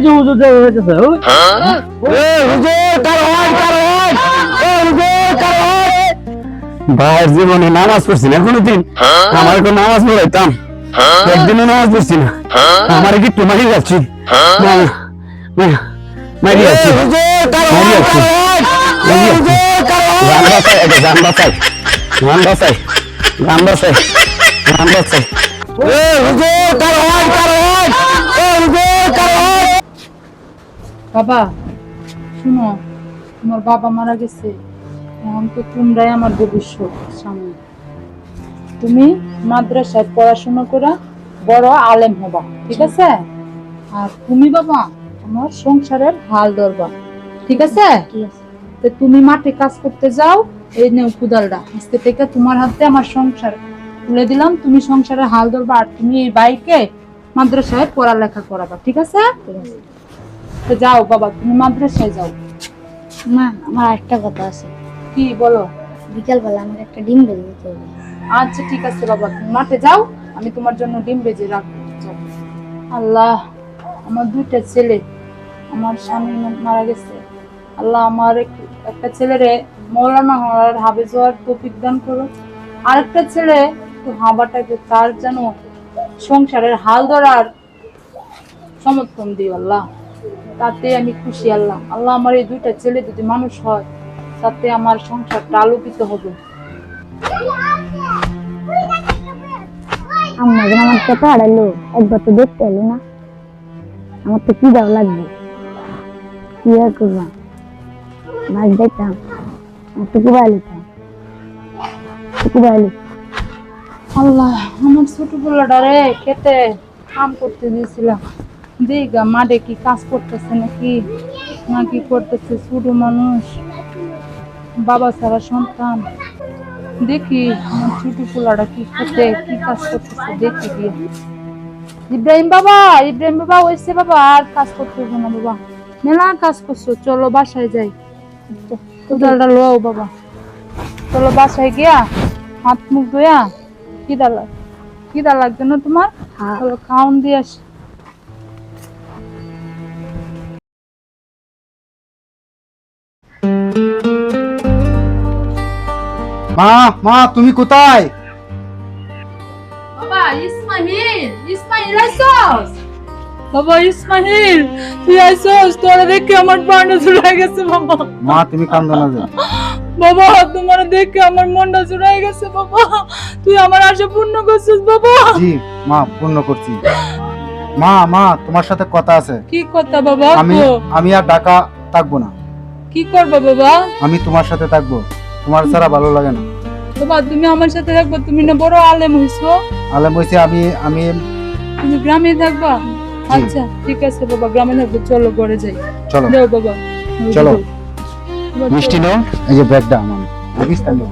যে হুজুর হইতেছে ভাইয়ের জীবনে নামাজ পড়ছি না কোনোদিন। আমার তো নামাজ পড়াইতাম, একদিনও নামাজ পড়ছি না। আমার কি একটু মারি যাচ্ছি, মারি যাচ্ছি, মারি যাচ্ছি। গান বাসাই, গান বাসাই, গান বাসাই, গান বাসাই, গান বাসাই। বাবা শুনো, তোমার বাবা মারা গেছে, এখন তো তোমরাই আমার ভবিষ্যৎ সামনে। তুমি মাদ্রাসায় পড়াশোনা করে বড় আলেম হবা, ঠিক আছে? আর তুমি বাবা আমার সংসারের হাল ধরবা, ঠিক আছে? তো তুমি মাঠে কাজ করতে যাও, এই নেও কুদালটা, আজকে থেকে তোমার হাতে আমার সংসার তুলে দিলাম, তুমি সংসারের হাল ধরবা। আর তুমি এই বাইকে মাদ্রাসায় পড়ালেখা করাবা, ঠিক আছে? তো যাও বাবা, তুমি মাদ্রাসায় যাও। মা, আমার একটা কথা আছে। কি বলো? বিকাল বেলা আমাকে একটা ডিম ভেজে দিতে হবে। আচ্ছা ঠিক আছে বাবা, তুমি মাঠে যাও, আমি তোমার জন্য ডিম ভেজে রাখবো। যাও। আল্লাহ, আমার দুইটা ছেলে, আমার স্বামী মারা গেছে। আল্লাহ, আমার একটা ছেলেরে মৌলানা হওয়ার হাফেজ হওয়ার তৌফিক দান করো, আরেকটা ছেলে তো হাবাটাকে তার যেন সংসারের হাল ধরার সমর্থন দিও আল্লাহ, তাতে আমি খুশি। আল্লাহ আল্লাহ, আমার এই দুইটা ছেলে যদি মানুষ হয়, তাতে আমার সংসারটা আলোকিত হবে। আম্মা যেন আমার কথা হারাইলো, একবার তো দেখতে এলো না। আমার তো কি দাও লাগবে, কি আর করবা, মাছ দেখতাম, টুকু বাইলিতাম, টুকু বাইলি। আল্লাহ, আমার ছোট পোলাটারে খেতে কাম করতে দিয়েছিলাম, দিগা মাঠে কি কাজ করতেছে নাকি না কি করতেছে, ছোট মানুষ, বাবা ছাড়া সন্তান। দেখি আমার ছোট পোলাটা কি খেতে কি কাজ করতেছে, দেখি গিয়ে। ইব্রাহিম বাবা, ইব্রাহিম বাবা ওইসে বাবা, আর কাজ করতে হবে না বাবা, মেলা কাজ করছো, চলো বাসায় যাই। কোদালটা লোও বাবা, চলো বাসায় গিয়া হাত মুখ ধোয়া, খিদা লাগবে না তোমার? চলো খাওন দিয়ে আসি। মা, মা তুমি কোথায়? বাবা ইসমাইল, ইসমাইল আইছস? বাবা ইসমাইল, তুই আইছস? তোরা দেখে আমার প্রাণ জুড়াই গেছে বাবা। মা তুমি কান্দো না যে। বাবা তোমার দেখে আমার মনটা জুড়াই গেছে বাবা, তুই আমার আশা পূর্ণ করছিস বাবা। জি মা, পূর্ণ করছি। মা, মা তোমার সাথে কথা আছে। কি কথা বাবা? আমি আর ঢাকা থাকবো না। কি করবা বাবা? আমি তোমার সাথে থাকবো, তোমার ছাড়া ভালো লাগে না। বাবা তুমি আমার সাথে থাকবা, তুমি না বড় আলেম হইছো, আলেম হইছে, আমি তুমি গ্রামে থাকবা? আচ্ছা ঠিক আছে বাবা, গ্রামে থাকবো, চলো ঘরে যাই। চলো যাও বাবা, চলো। বাবা, মিষ্টি নাও, এই যে ব্যাগটা আমার বিস্তার নাও।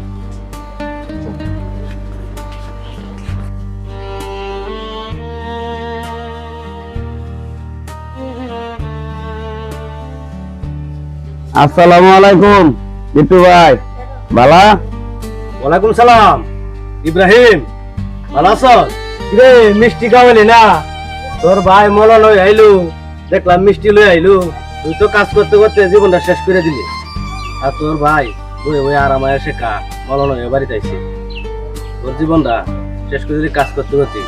আসসালামু আলাইকুম বিট্টু ভাই, বালা? ওয়ালাইকুম সালাম। ইব্রাহিম, ভালো আছস? রে মিষ্টি খাওয়ালি না? তোর ভাই মলন হয়ে আইলু, দেখলাম মিষ্টি লই আইলু। তুই তো কাজ করতে করতে জীবনটা শেষ করে দিলি, আর তোর ভাই ওই ওই আরামায় শেখা মলন হয়ে বাড়িতে আইছে। তোর জীবনটা শেষ করে দিলি কাজ করতে করতে।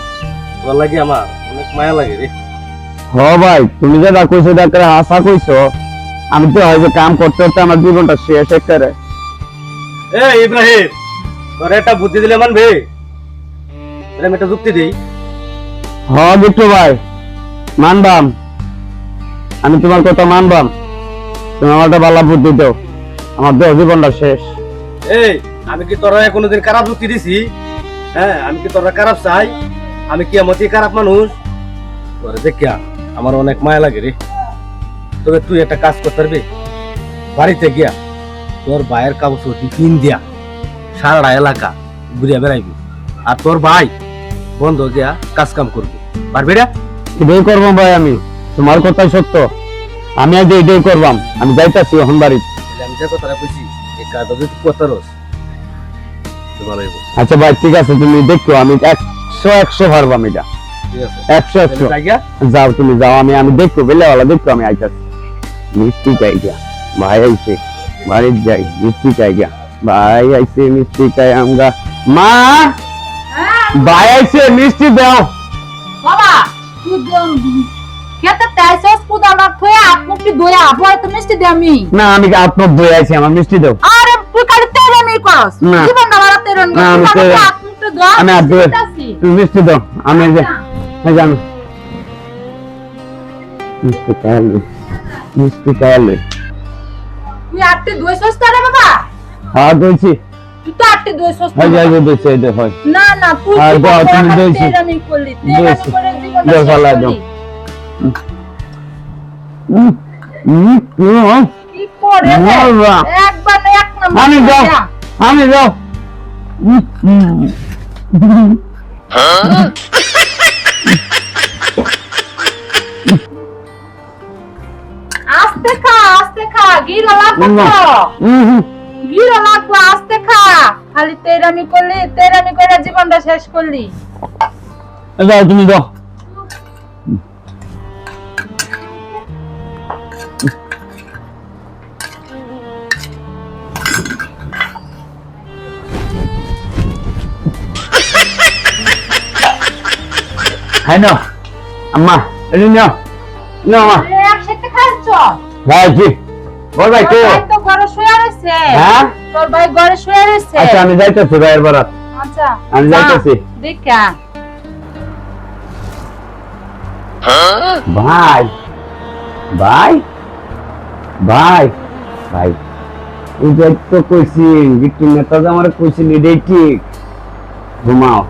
তোর লাগে আমার অনেক মায়া লাগে রে। হ ভাই, তুমি যেটা কইছো ডাক্তার আশা কইছো, আমি তো হয়তো কাম করতে করতে আমার জীবনটা শেষ করে। এ ইব্রাহিম, তোর একটা বুদ্ধি দিলে মানবে? আমি একটা যুক্তি দিই। হ বিট্টু ভাই, মানবাম, আমি তোমার কথা মানবাম। তুমি আমার একটা ভালো বুদ্ধি দাও, আমার দেহ জীবনটা শেষ। এই আমি কি তোরা কোনোদিন খারাপ যুক্তি দিছি? হ্যাঁ, আমি কি তোরা খারাপ চাই? আমি কি আমার খারাপ মানুষ? তোরা দেখিয়া আমার অনেক মায়া লাগে রে। তবে তুই একটা কাজ করতে পারবি, বাড়িতে গিয়া তোর ভাইয়ের কাগজ কিন দিয়া সারা এলাকা ঘুরিয়া বেড়াইবি, আর তোর ভাই বন্ধ গিয়া কাজ কাম করবি, পারবি না? এটাই করবাম ভাই, আমি তোমার কথাই সত্য, আমি আজ এটাই করবাম। আমি যাইতাছি এখন বাড়ি। আমি যে কথাটা কইছি এই কাজটা যদি করতে রস ভালো হইব। আচ্ছা ভাই ঠিক আছে, তুমি দেখো, আমি 100 পারবাম এটা। ঠিক আছে 100 তাহলে জায়গা যাও তুমি যাও, আমি দেখবো বেলাওয়ালা দেখবো, আমি আইতাছি। মিষ্টি চাই গা, ভাই আইছে, বাড়ির যাই, মিষ্টি চাই গা, ভাই আইছে, মিষ্টি চাই আমরা। মা, ভাই আইছে, মিষ্টি দাও। বাবা তুই খেতে তাইছস কুদানা থয়ে আপনি দয়া আপনি তো মিষ্টি দে আমি। না আমি আপনার দই আইছি, আমার মিষ্টি দাও। আরে তুই কালি তেরামি করস না। জীবন দাবার তেরামি না, আমি তেরা- আপনি তো দয়া আমি আর দই, তুমি মিষ্টি দাও, আমি এই যে এই জানো মিষ্টি খাইলে, মিষ্টি খাইলে। তুই আটটি দইছস তারে বাবা? হ্যাঁ দইছি, তুই তো আটটি দইছস এই যে এই যে দইছি, এই দেখো। না না তুই আর কি দাও, তুমি করে দইছি। তেরামি করলি তেরামি দইছি। করে জীবনটা দাও, শেষ ফালাই দাও। করলি। কি করে রে? বাবা। একবার না এক নম্বর আমি যাও, দিয়া। আমি যাও। আস্তে খা গিরা লাগবে তো গিরা লাগবে আস্তে খা খালি তেরামি করলি তেরামি করে জীবনটা শেষ করলি যাও তুমি যাও। হ্যাঁ নাও আম্মা, এটা নাও, নাও মা। আরে একসাথে খাচ্ছ ভাই কি বল ভাই কে? তোর ভাই তো ঘরে শুয়ে রয়েছে হ্যাঁ তোর ভাই ঘরে শুয়ে রয়েছে আচ্ছা আমি যাইতেছি ভাইয়ের বারাত। আচ্ছা আমি যাইতেছি। দেখা ভাই ভাই ভাই ভাই এই যে তো কইছি বিট্টু নেতা যে আমার কইছি এটাই ঠিক, ঘুমাও।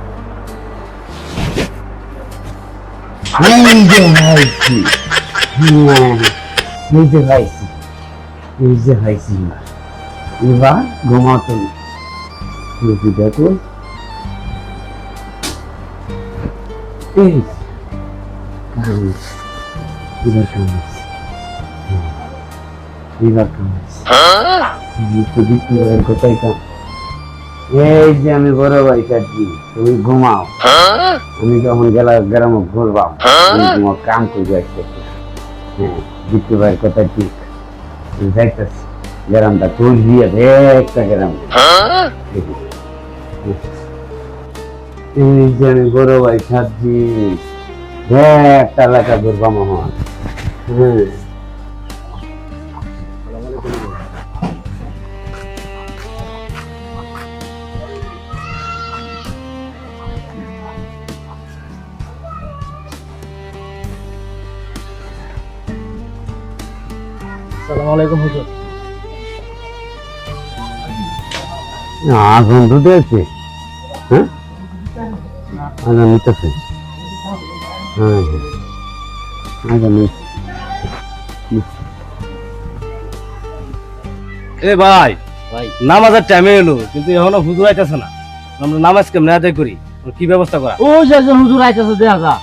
এই যে ভাইছি, হ্যাঁ, এই যে ভাইছি, এই যে ভাইছি, এবার ঘুমাও তুমি। তুমি দেখো এই কামিজ, এবার কামিজ, এবার কামিজ, তো বিক্রি করার কোথায় কাম। এই যে আমি বড় ভাই কাটি, তুমি ঘুমাও, আমি যখন গ্রাম ঘুরবাম তোমার কাম করে আসছে। হ্যাঁ বিক্রি করার কথা ঠিক, যাইতেছি গ্রামটা তোর দিয়ে একটা গ্রাম। এই যে আমি বড় ভাই সাজি একটা এলাকা ঘুরবাম আমার। হ্যাঁ আসসালামু আলাইকুম হুজুর। আগুন দুধে আছে, হ্যাঁ আচ্ছা নিতেছে, হ্যাঁ আচ্ছা এ ভাই ভাই নামাজের টাইমে এলো কিন্তু এখনো হুজুর আইতাছে না, আমরা নামাজ কেমনে আদায় করি, কি ব্যবস্থা করা? ওই যে একজন হুজুর আইতেছে দেখা যা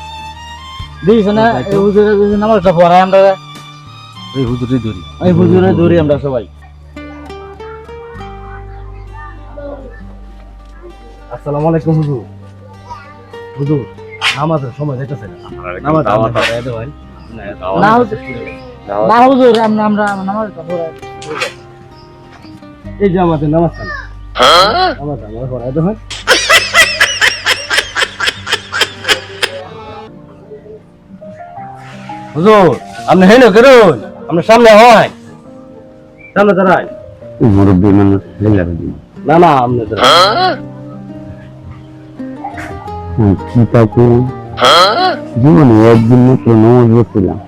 দিস না, এই হুজুরের যদি নামাজটা পড়াই আমরা, এই হুজুরই ধরি, এই হুজুরে ধরি আমরা সবাই। আসসালামু আলাইকুম হুজুর। হুজুর নামাজের সময় যাইতাছে না, নামাজ পড়াই দাও ভাই। না হুজুর, না হুজুর আমরা আমরা নামাজটা পড়াই। এই যে আমাদের নামাজ না, নামাজ আমরা পড়াই দাও ভাই। হুজুর আপনি হেন করুন, আমরা সামনে হয়, সামনে দাঁড়াই। মুরব্বী মানুষ হেলার দিন না না আপনি দাঁড়াই। কি তা করুন, জীবনে একদিন মাত্র নামাজ পড়ছিলাম,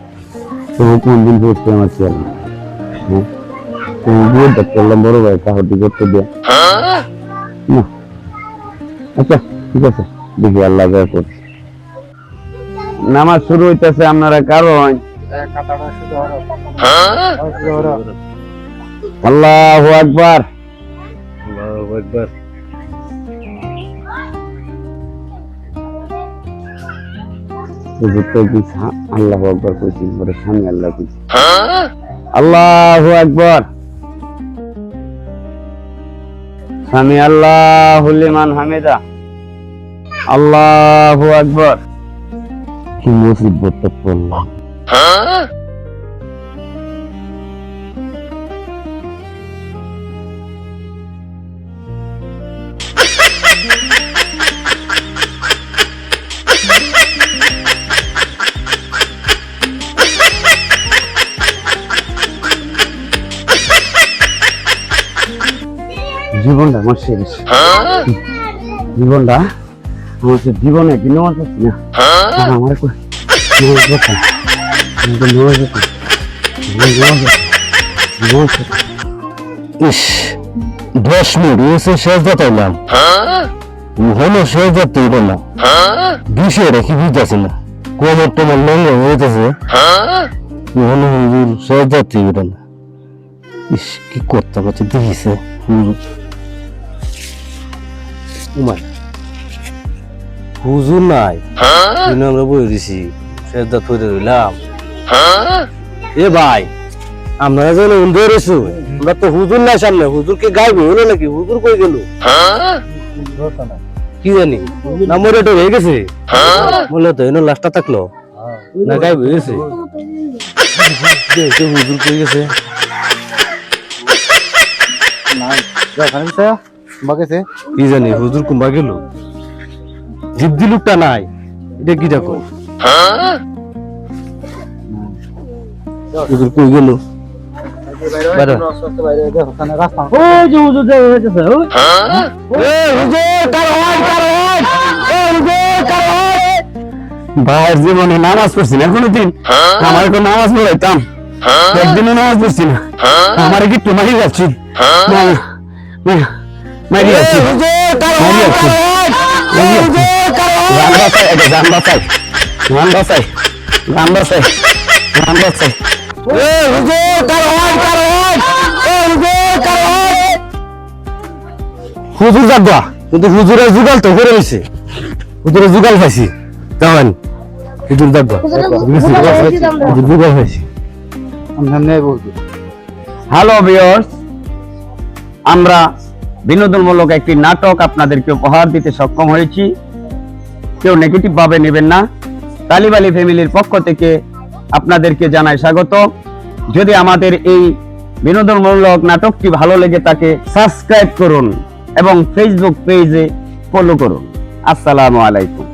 তবু কোনদিন পড়ছি আমার খেয়াল নেই। হ্যাঁ তুমি বিয়েটা করলাম বড় ভাই কাহতি করতে দেয়া না। আচ্ছা ঠিক আছে, দেখি আল্লাহ যা করছে। নামাজ শুরু হইতেছে, আপনারা কারণ আল্লাহু আকবার। আল্লাহু আকবার। আল্লাহু আকবার কইছি, পরে স্বামী আল্লাহ কইছি। আল্লাহু আকবার, স্বামী আল্লাহু লিমান হামিদা। আল্লাহু আকবার। কি মুসিবতে পড়লাম। জীবনটা আমার শেষ, জীবনটা আমার সে জীবনে কিনে আমার পাচ্ছি না। আমার ইস 10 মিনিট এসে শেষ যাতাইলাম, হলো শেষ যাতে না বিষয় রেখে বুঝতেছি না, কোমর টোমর লঙ্গ হয়েছে, হলো শেষ যাত্রী না। ইস কি করতে পারছি দেখিছে হুজুর নাই, আমরা বই দিছি সেজদা তৈরি রইলাম। এ ভাই আপনারা যেন উন্দর এসো, আমরা তো হুজুর নাই সামনে, হুজুরকে গাইবে হলো নাকি? হুজুর কই গেল কি জানি, না মরে তো হয়ে গেছে বলে তো এনে লাস্টটা থাকলো না, গাইবে হয়েছে হুজুর কই গেছে কি জানি, হুজুর কুম্বা গেল, জিদ্দি লোকটা নাই, এটা কি দেখো হুজুর কই গেল? ভাইয়ের জীবনে নামাজ পড়ছি না কোনোদিন, আমার তো নামাজ পড়াইতাম, একদিনও নামাজ পড়ছি না, আমার কি একটু মারি যাচ্ছি, মারি যাচ্ছি, হুজুর যাবা কিন্তু হুজুরের যুগাল তো করে রয়েছে, হুজুরের যুগাল খাইছি জানেন, হুজুর যাবা যুগাল খাইছি। হ্যালো ভিউয়ার্স, আমরা বিনোদনমূলক একটি নাটক আপনাদেরকে উপহার দিতে সক্ষম হয়েছি, কেউ নেগেটিভ ভাবে নেবেন না। তালিব আলী ফ্যামিলির পক্ষ থেকে আপনাদেরকে জানাই স্বাগত। যদি আমাদের এই বিনোদনমূলক নাটকটি ভালো লেগে থাকে সাবস্ক্রাইব করুন এবং ফেসবুক পেজে ফলো করুন। আসসালামু আলাইকুম।